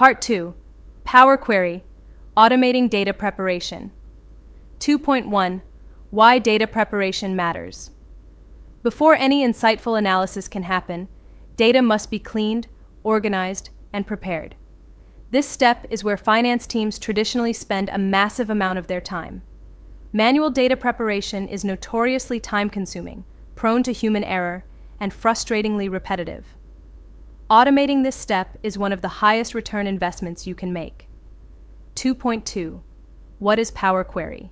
Part 2. Power Query, Automating Data Preparation. 2.1. Why Data Preparation Matters. Before any insightful analysis can happen, data must be cleaned, organized, and prepared. This step is where finance teams traditionally spend a massive amount of their time. Manual data preparation is notoriously time-consuming, prone to human error, and frustratingly repetitive. Automating this step is one of the highest return investments you can make. 2.2. What is Power Query?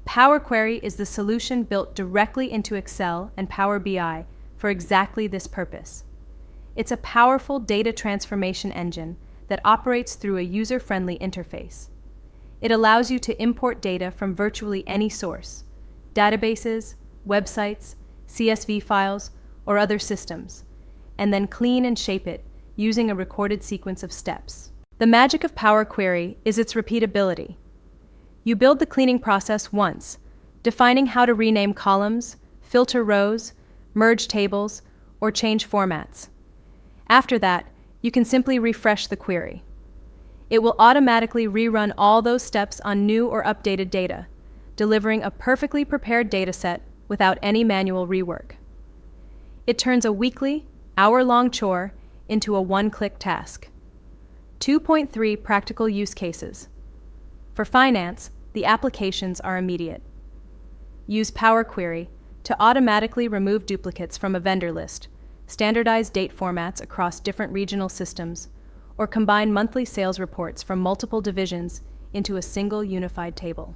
Power Query is the solution built directly into Excel and Power BI for exactly this purpose. It's a powerful data transformation engine that operates through a user-friendly interface. It allows you to import data from virtually any source, databases, websites, CSV files, or other systems, and then clean and shape it using a recorded sequence of steps. The magic of Power Query is its repeatability. You build the cleaning process once, defining how to rename columns, filter rows, merge tables, or change formats. After that, you can simply refresh the query. It will automatically rerun all those steps on new or updated data, delivering a perfectly prepared dataset without any manual rework. It turns a weekly, hour-long chore into a one-click task. 2.3 Practical Use Cases. For finance, the applications are immediate. Use Power Query to automatically remove duplicates from a vendor list, standardize date formats across different regional systems, or combine monthly sales reports from multiple divisions into a single unified table.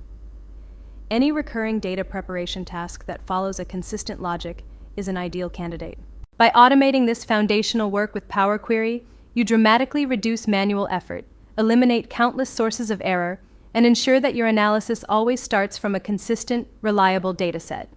Any recurring data preparation task that follows a consistent logic is an ideal candidate. By automating this foundational work with Power Query, you dramatically reduce manual effort, eliminate countless sources of error, and ensure that your analysis always starts from a consistent, reliable dataset.